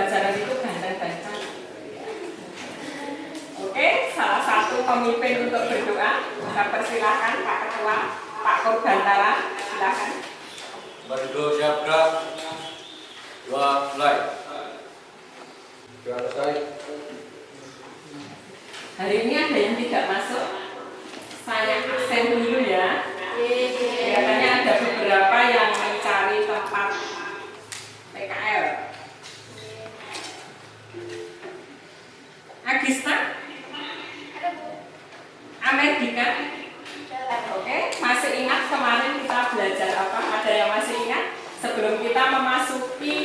pembelajaran itu ganteng-ganteng. Oke, salah satu pemimpin untuk berdoa. Saya persilahkan Pak Ketua, Pak Kurbantara, silakan. Berdoa Syabda, doa mulai. Doa selesai. Hari ini ada yang tidak masuk. Saya absen dulu ya. Kelihatannya ada beberapa yang mencari tempat PKL. Agista? Amerika? Oke, masih ingat kemarin kita belajar apa? Ada yang masih ingat? Sebelum kita memasuki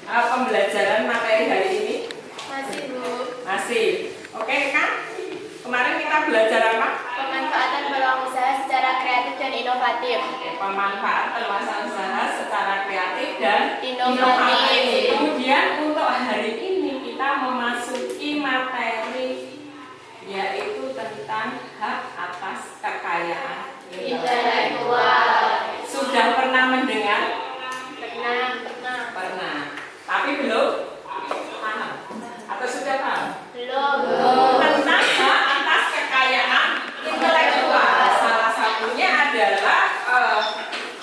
pembelajaran materi hari ini? Masih, Bu. Masih. Oke kan? Kemarin kita belajar apa? Pemanfaatan peluang usaha secara kreatif dan inovatif. Pemanfaatan peluang usaha secara kreatif dan Inovatif. Kemudian untuk hari ini kita memasuki materi yaitu tentang hak atas kekayaan Intelektual. Sudah pernah mendengar? Pernah. Pernah. Tapi belum paham? Atau sudah paham? Belum. Tentang hak atas kekayaan intelektual. Salah satunya adalah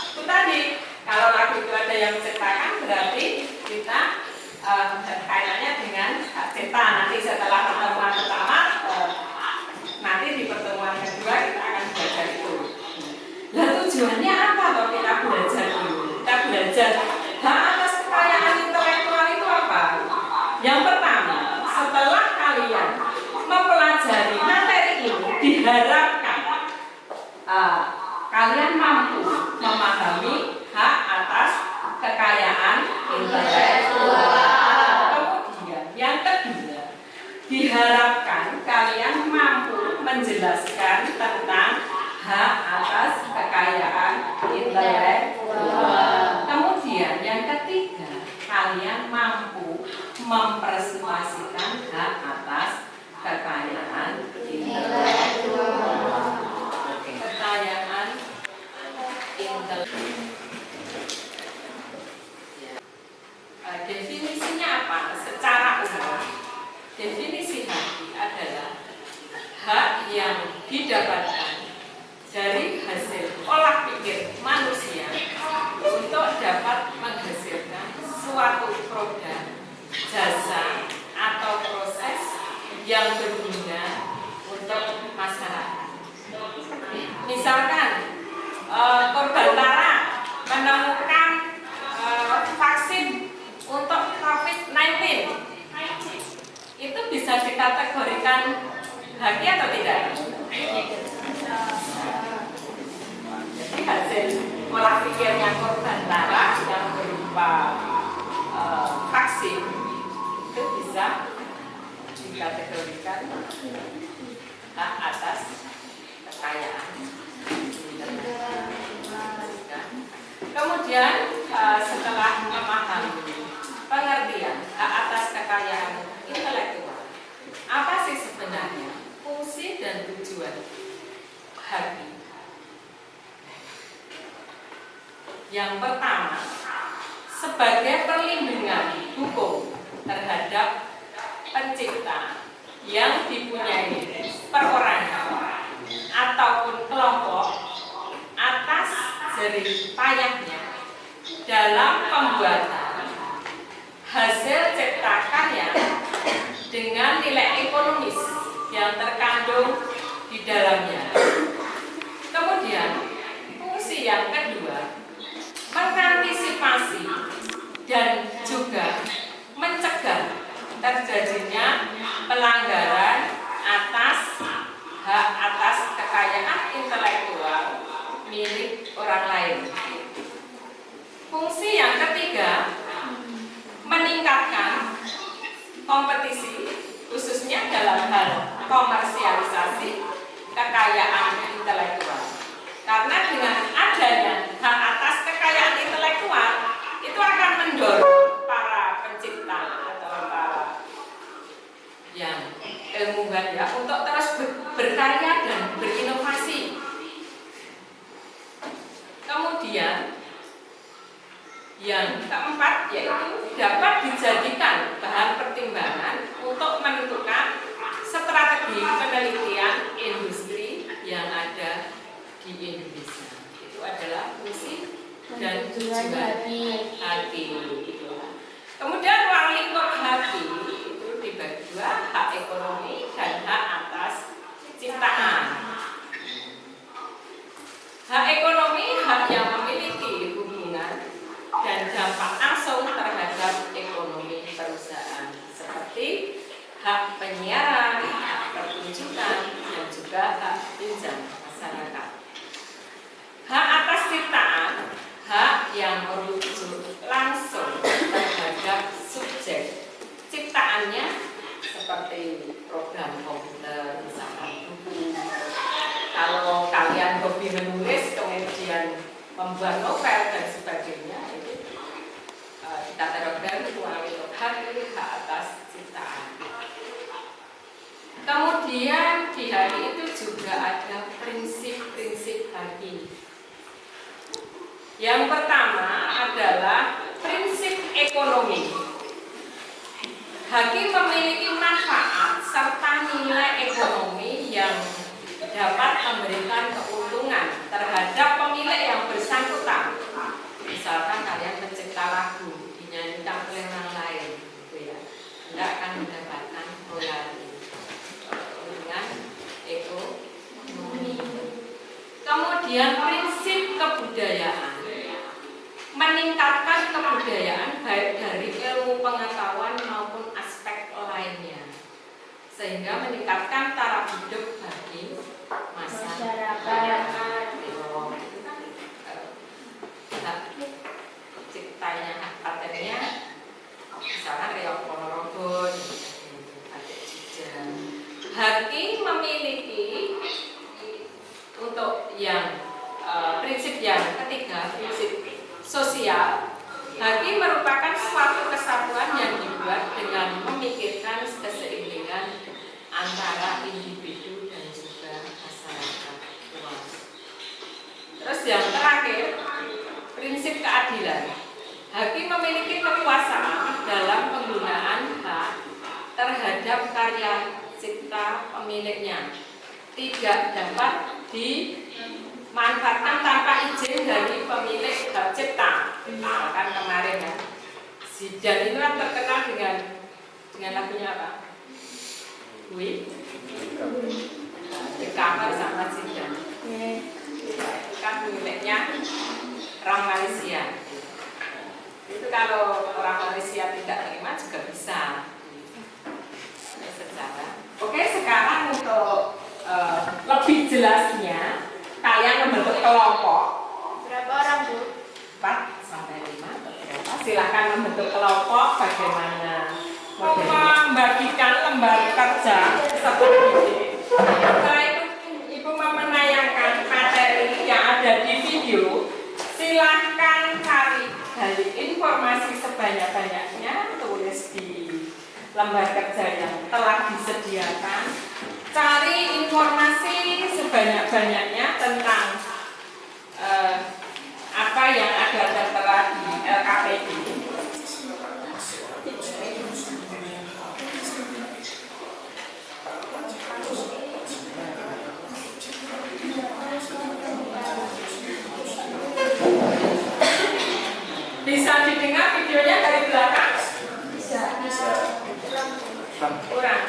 itu tadi, kalau lagu itu ada yang menciptakan berarti kita kaitannya dengan hak cipta. Nanti setelah pertemuan pertama, nanti di pertemuan kedua kita akan belajar itu. Nah, tujuannya apa kalau kita belajar dulu? Kita belajar hak atas kekayaan intelektual itu apa? Yang pertama, setelah kalian mempelajari materi ini, diharapkan kalian mampu memahami hak atas kekayaan intelektual. Kemudian, yang kedua, diharapkan kalian mampu menjelaskan tentang hak atas kekayaan intelektual. Kemudian, yang ketiga, kalian mampu mempresentasikan hak atas kekayaan intelektual. Oke. Kekayaan intelektual. Definisinya apa? Secara umum, definisi hak adalah hak yang didapatkan dari hasil olah pikir manusia untuk dapat menghasilkan suatu produk, jasa, atau proses yang berguna untuk masyarakat. Misalkan Kurbantara menemukan vaksin untuk COVID-19, itu bisa dikategorikan haki atau tidak? Jadi hasil olah pikirnya Kurbantara yang berupa vaksin itu bisa dikategorikan hak atas kekayaan. Kemudian setelah memahami pengertian hak atas kekayaan intelektual, apa sih sebenarnya fungsi dan tujuan haki? Yang pertama, sebagai perlindungan hukum terhadap pencipta yang dipunyai perorangan ataupun kelompok atas jerih payahnya dalam pembuatan hasil cipta karya dengan nilai ekonomis yang terkandung di dalamnya. Kemudian, fungsi yang kedua, mengantisipasi dan juga mencegah terjadinya pelanggaran atas hak atas kekayaan intelektual milik orang lain. Fungsi yang ketiga, meningkatkan kompetisi khususnya dalam hal komersialisasi kekayaan intelektual. Karena dengan adanya hak atas kekayaan intelektual itu akan mendorong para pencipta atau para yang ilmuwan ya untuk terus berkarya dan berinovasi. Kemudian yang keempat yaitu dapat dijadikan tujuan haki. Kemudian ruang lingkup haki itu dibagi dua, hak ekonomi dan hak atas ciptaan. Hak ekonomi hak yang memiliki hubungan dan dampak langsung terhadap ekonomi perusahaan, seperti hak penyiaran, hak pertunjukan, dan juga hak pinjam masyarakat. Hak atas ciptaan, hak yang merujuk langsung terhadap subjek ciptaannya, seperti program komputer, misalkan buku. Kalau kalian hobi menulis, kemudian membuat novel dan sebagainya, itu kita terapkan ruang lingkup haki, hak atas ciptaan. Kemudian di haki itu juga ada prinsip-prinsip haki. Yang pertama adalah prinsip ekonomi. Haki memiliki manfaat serta nilai ekonomi yang dapat memberikan keuntungan terhadap pemilik yang bersangkutan. Misalkan kalian mencipta lagu dinyanyikan oleh orang lain, gitu ya, Anda akan mendapatkan royalti, keuntungan ekonomi. Kemudian prinsip kebudayaan, meningkatkan kebudayaan baik dari ilmu pengetahuan maupun aspek lainnya, sehingga meningkatkan taraf hidup bagi masyarakat. Ciptanya hak patennya, misalkan Riau Ponorogo, haki memiliki untuk yang prinsip yang ketiga, prinsip sosial. Haki merupakan suatu kesatuan yang dibuat dengan memikirkan keseimbang antara individu dan juga masyarakat luas. Terus yang terakhir, prinsip keadilan. Haki memiliki kekuasaan dalam penggunaan hak terhadap karya cipta pemiliknya, tidak dapat dimanfaatkan tanpa izin dari pemilik hak cipta. Misalkan kemarin ya, Zidan itu kan terkenal dengan lagunya apa? Di kamar sama Zidan. Itu kan miliknya orang Malaysia. Itu kalau orang Malaysia tidak terima juga bisa. Oke, sekarang untuk lebih jelasnya, kalian membentuk kelompok. Berapa orang, Bu? 4 sampai 5 atau berapa? Silakan membentuk kelompok. Bagaimana membagikan lembar kerja seperti ini. Setelah itu Ibu menayangkan materi yang ada di video. Silakan cari dari informasi sebanyak-banyaknya, tulis di lembar kerja yang telah disediakan. Cari informasi sebanyak-banyaknya tentang apa yang ada tertera di LKPD. Bisa didengar videonya dari belakang? Bisa. Kurang.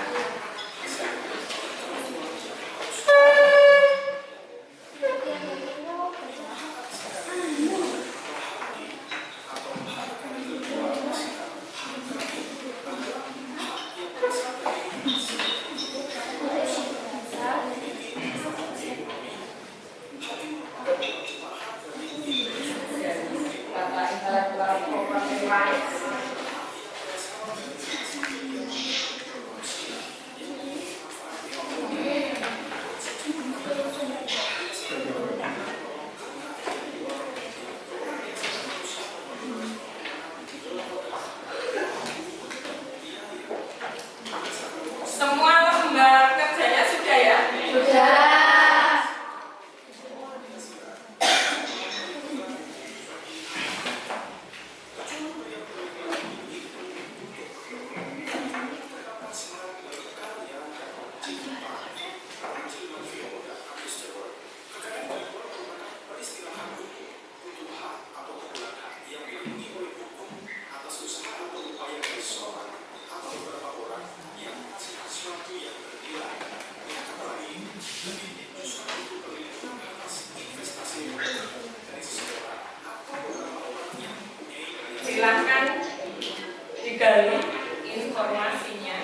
informasinya.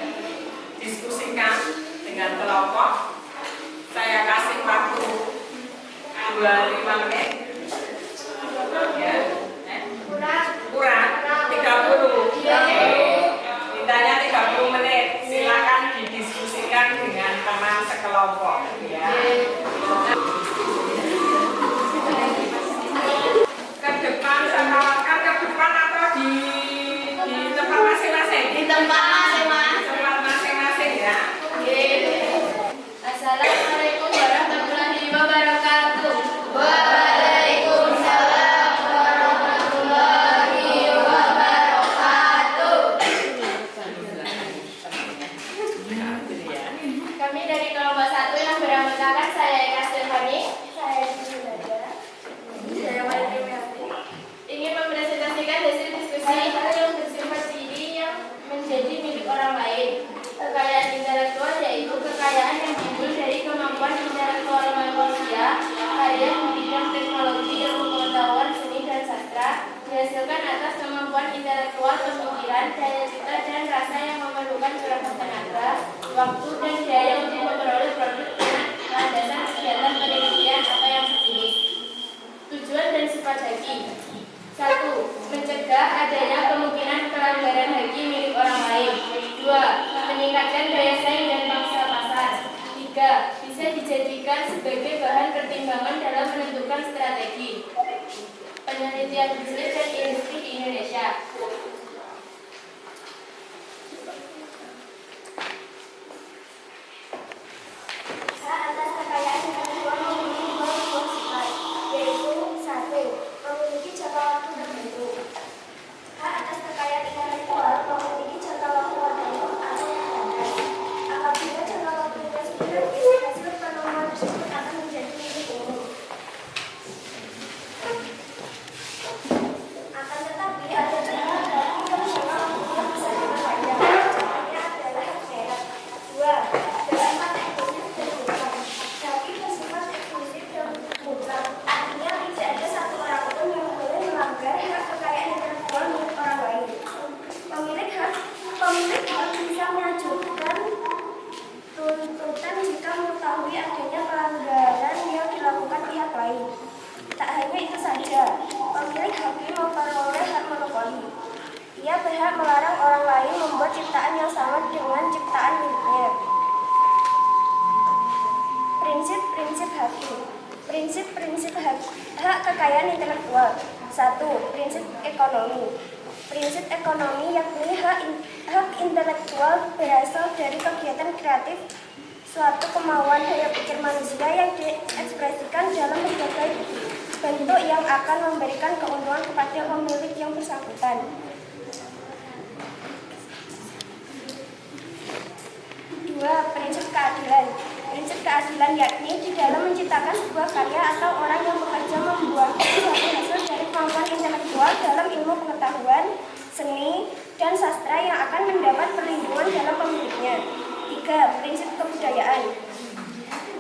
Diskusikan dengan kelompok. Saya kasih waktu 25 menit. Ya. Kurang 30. Mintanya 30 menit. Silakan didiskusikan dengan teman sekelompok. Ya. Ke depan, saya tawarkan ke depan atau di tempat masing-masing? Di tempat masing-masing. Tempat masing-masing ya. Assalamualaikum warahmatullahi wabarakatuh. Waalaikumsalam warahmatullahi wabarakatuh. Kami dari kelompok 1 yang beranggotakan saya Eka Stefani, saya Junaida, saya Maria Melati, ingin mempresentasikan hasil diskusi yang bersifat diri yang menjadi milik orang lain. Kekayaan intelektual yaitu kekayaan yang timbul dari kemampuan intelektual manusia, karya di bidang teknologi, ilmu pengetahuan, seni dan sastra, dihasilkan atas kemampuan intelektual, pemikiran, daya cipta dan rasa yang memerlukan berapa tenaga, waktu dan biaya untuk memperoleh produk dengan landasan kegiatan penelitian atau yang sejenis. Tujuan dan sifat haki: 1. Mencegah adanya kemungkinan pelanggaran haki milik orang lain. 2. Meningkatkan daya saing dan pangsa pasar. 3. Bisa dijadikan sebagai bahan pertimbangan dalam menentukan strategi penelitian bisnis dan industri di Indonesia. Hak atas kekayaan intelektual memiliki dua sifat, yaitu 1. Memiliki jangka waktu tertentu. Hak atas kekayaan intelektual memiliki jangka waktu tertentu atau yang terbatas. Apabila jangka waktunya sudah habis, hasil penemuan tersebut akan menjadi milik umum. Akan tetapi ada jangka bagi jangka waktu yang bisa diperpanjang. Contohnya adalah hak merek. 2. Bersifat eksklusif dan mutlak. Tapi bersifat eksklusif dan mutlak artinya tidak ada satu orang pun yang boleh melanggar hak kekayaan intelektual milik orang lain. Pemilik hak bisa mengajukan tuntutan jika mengetahui adanya pelanggaran yang dilakukan pihak lain. Tak hanya itu saja, pemilik hak memperoleh hak monopoli. Ia berhak melarang orang lain membuat ciptaan yang sama dengan ciptaan miliknya. Prinsip-prinsip haki. Prinsip-prinsip hak kekayaan intelektual. 1. Prinsip ekonomi. Prinsip ekonomi yakni hak intelektual berasal dari kegiatan kreatif, suatu kemauan daya pikir manusia yang diekspresikan dalam berbagai bentuk yang akan memberikan keuntungan kepada pemilik yang bersangkutan. 2. Prinsip keadilan. Prinsip keadilan yakni di dalam menciptakan sebuah karya atau orang yang bekerja membuahkan suatu hasil dari kemampuan intelektual dalam ilmu pengetahuan, seni, dan sastra yang akan mendapat perlindungan dalam pemiliknya. 3. Prinsip kebudayaan.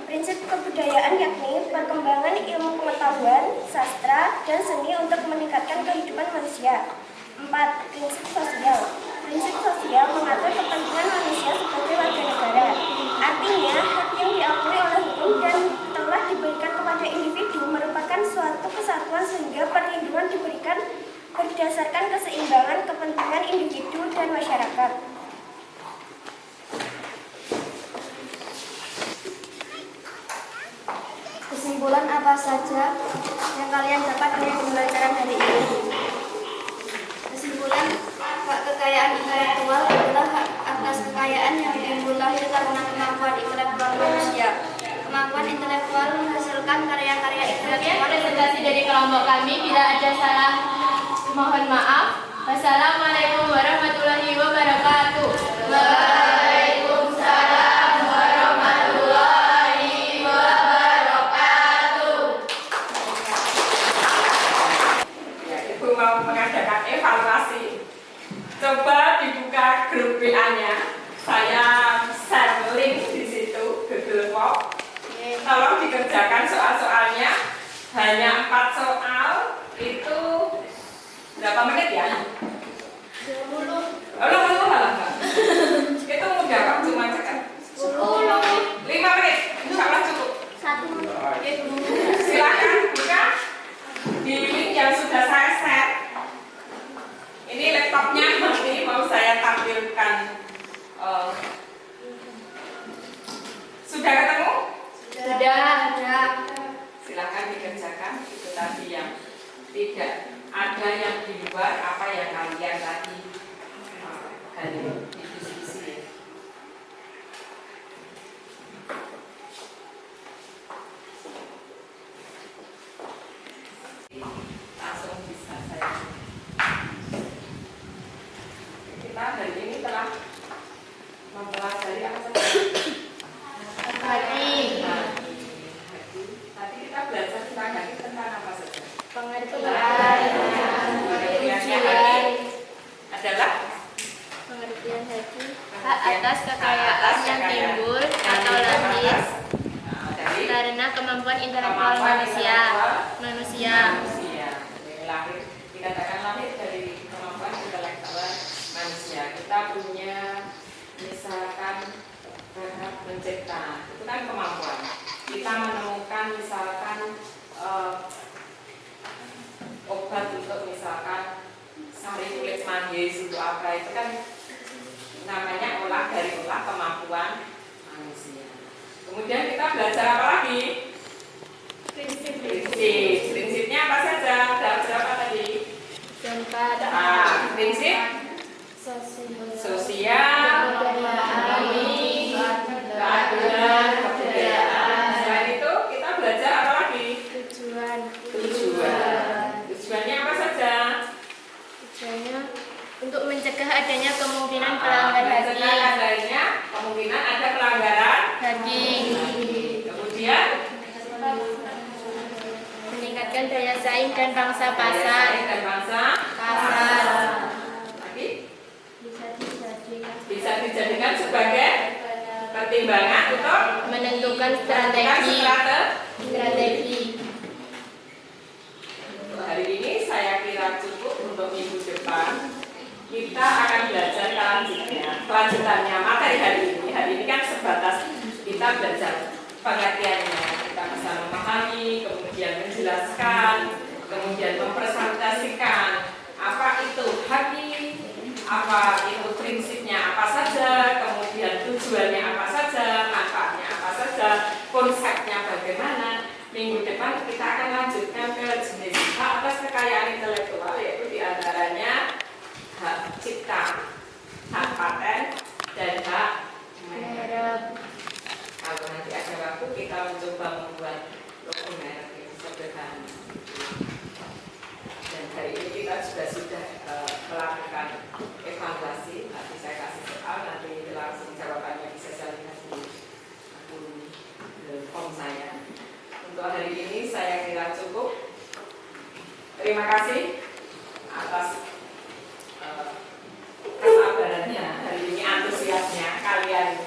Prinsip kebudayaan yakni perkembangan ilmu pengetahuan, sastra, dan seni untuk meningkatkan kehidupan manusia. 4. Prinsip sosial. Prinsip sosial mengatur kepentingan manusia sebagai warga negara. Artinya, hak yang diakui oleh hukum dan telah diberikan kepada individu merupakan suatu kesatuan sehingga perlindungan diberikan berdasarkan keseimbangan kepentingan individu dan masyarakat. Kesimpulan apa saja yang kalian dapat dari pembelajaran hari ini? Kesimpulan, hak kekayaan intelektual adalah hak atas kekayaan yang timbul lahir karena kemampuan intelektual manusia. Kemampuan intelektual menghasilkan karya-karya intelektual. Presentasi dari kelompok kami, bila ada salah mohon maaf. Wassalamualaikum warahmatullahi wabarakatuh. Waalaikumsalam warahmatullahi wabarakatuh. Ya, Ibu mau mengadakan evaluasi. Coba dibuka grup WA-nya. Saya share link di situ, Google Form. Tolong dikerjakan soal-soalnya. Hanya 4 soal. Itu berapa menit ya? 20. Oh, 20 malah. sudah ketemu? Sudah. Silakan dikerjakan. Itu tadi yang tidak ada yang di luar apa yang kalian tadi hari diskusi ya. Langsung bisa saya. Kita hari ini telah mempelajari apa saja? Hati. Tadi kita belajar tentang apa saja? Pengertian. Pengertiannya hati adalah Pengertian hati. Hak atas kekayaan yang timbul atau lahir dari karena kemampuan intelektual manusia. Lahir, dikatakan lahir dari kemampuan intelektual manusia. Kita punya misalkan berhak mencipta, itu kan kemampuan. Kita menemukan misalkan obat untuk misalkan sari kulit manggis untuk apa, itu kan namanya olah kemampuan manusia. Kemudian kita belajar apa lagi? Prinsipnya apa saja? Ada berapa tadi? Prinsip sosial, ekonomi, keadilan, kebudayaan. Selain itu kita belajar apa lagi? Tujuannya apa saja? Tujuannya untuk mencegah adanya kemungkinan pelanggaran Mencegah adanya kemungkinan ada pelanggaran daging, kemudian meningkatkan daya saing dan pangsa pasar. dan bangsa lagi bisa dijadikan sebagai pertimbangan untuk menentukan menentukan strategi. Untuk hari ini saya kira cukup. Untuk minggu depan kita akan belajar kelanjutannya materi hari ini. Hari ini kan sebatas kita belajar pengertiannya, kita bisa memahami, kemudian menjelaskan, kemudian mempresentasikan apa itu hati, apa itu prinsipnya apa saja, kemudian tujuannya apa saja, manfaatnya apa saja, konsepnya bagaimana. Minggu depan kita akan lanjutkan ke jenis hak atas kekayaan intelektual, yaitu diantaranya hak cipta, hak paten, dan hak merek. Kalau nanti ada waktu kita mencoba membuat logo merek yang sederhana. Dan hari ini kita juga sudah melakukan evaluasi. Nanti saya kasih soal, nanti langsung jawabannya bisa saya lihat di akun form saya. Untuk hari ini saya kira cukup. Terima kasih atas kesabarannya hari ini, antusiasnya kalian.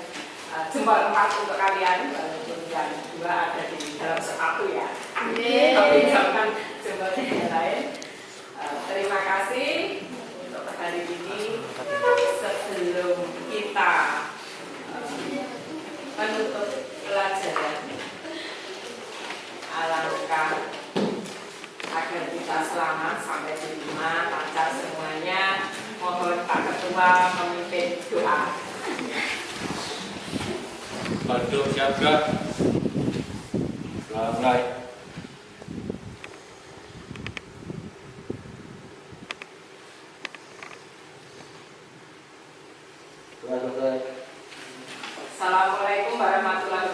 Jempol 4 untuk kalian, walaupun yang 2 ada di dalam sepatu ya. Tapi jangan jempolnya yang lain. Terima kasih untuk hari ini. Sebelum kita menutup pelajaran, alangkah agar kita selamat sampai di rumah, lancar semuanya. Mohon Pak Ketua memimpin doa. Bandung Jaga. Mulai. Assalamualaikum warahmatullahi